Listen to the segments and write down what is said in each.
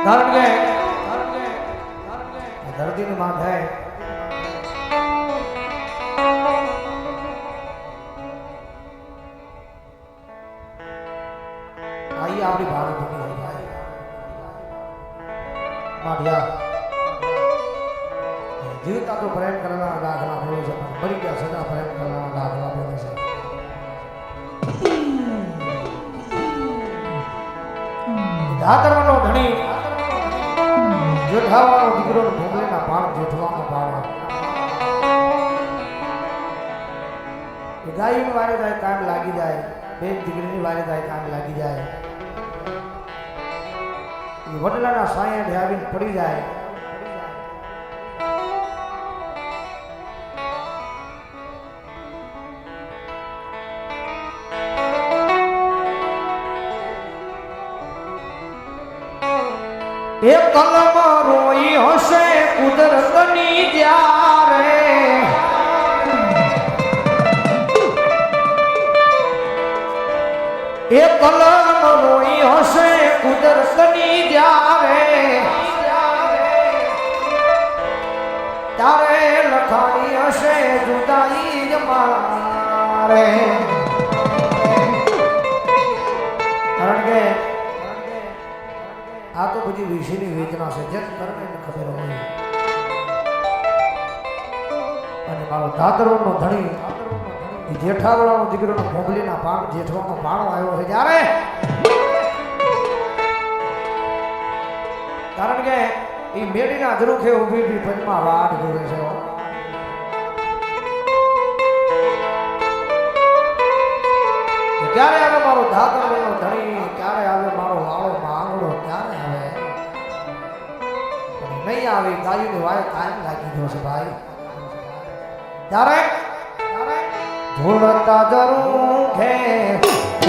કારણ કે ધરતીની માથે આઈ આપણી ભારત ભૂમિ ભાઈ માઢિયા જીવતા તો પ્રેમ કરવાના દાખલા બોલે છે પણ મરી ગયા સદા પ્રેમ કરવાના દાખલા બોલે છે. ધાતરવાનો ધણી જેઠાવાનો દીકરો ભોગલેના પાણ જેઠવાનો પાણ ગાયની વારે જાય કામ લાગી જાય, બેન દીકરીની વારે જાય કામ લાગી જાય, વડલાના સાયા ઢાવીને પડી જાય. એ કલમ રોઈ હશે કુદરતની જ્યારે, એ કલમ રોઈ હશે કુદરતની જ્યારે, ત્યારે લખાણી હશે જુદાઈ જ મારે. કારણ કે આ તો બધી વિષયની વેચના છે, જેમ કરને ખબર હોય. અને મારો દાદરોનો ધણી જેઠાવાળાનો દીકરોનો ભોગલીના પાણ જેઠવાનો પાણો આવ્યો છે જ્યારે, કારણ કે એ મેડીના ધરુખે ઊભી ઊભી પંચમાં વાટ જોડે છે. ક્યારે આવે મારો દાદરોનો ધણી, ક્યારે આવે મારો વાળો માંગડો, ક્યારે આવે નહીં આવે. ગાયુની વાય કાયમ લાગી ગયો છે ભાઈ. ત્યારે ધોળતા જરૂખે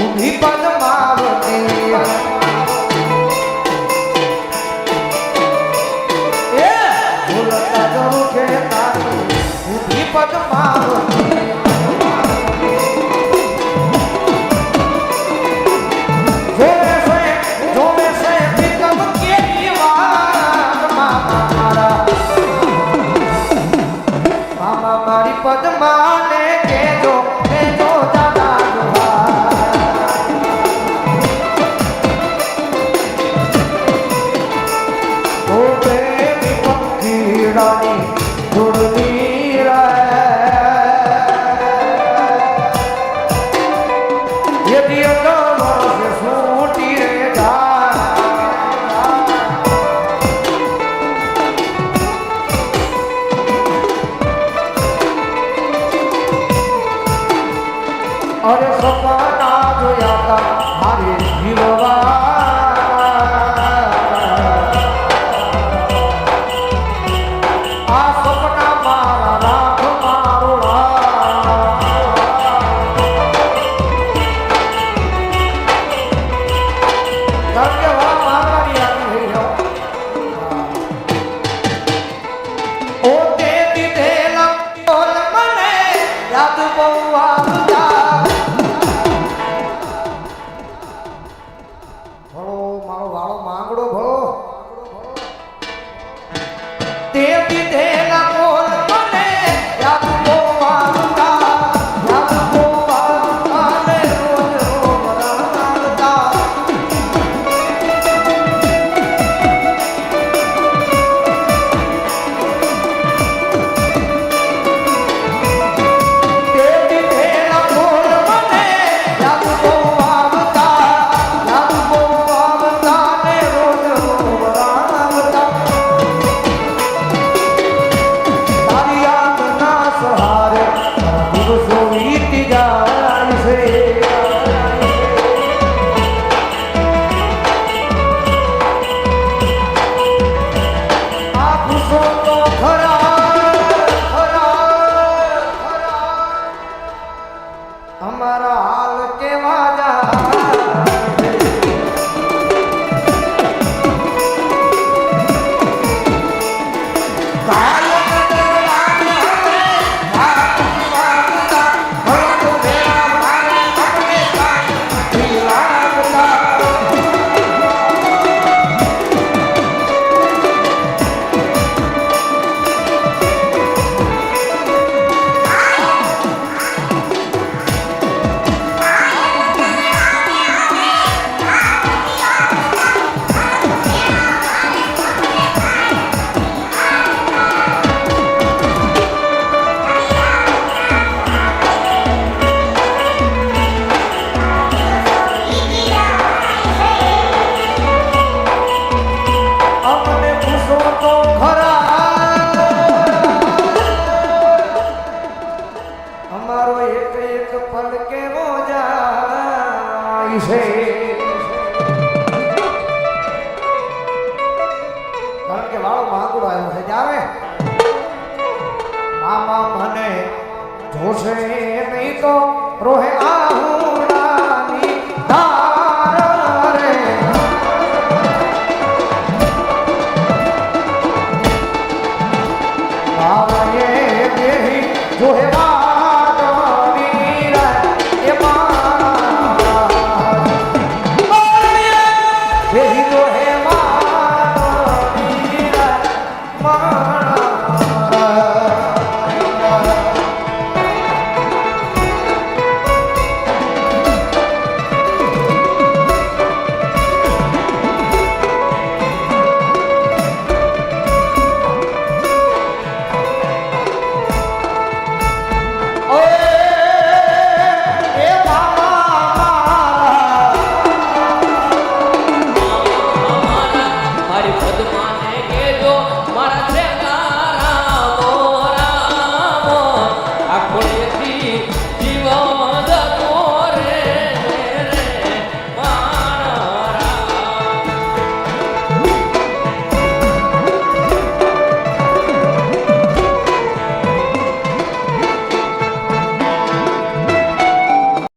ઊભી પદમાવતી, એ ધોળતા જરૂખે તારી ઊભી પદમાવતી, પદમાને કેજો કેજો દાદા તો ખરા અમારો એક એક પલ કેવો જાય છે કારણ કે વાળો માંગડો આવ્યો છે જ્યારે મામા મને જોશે નહીં તો રોહે આહુડાની ધા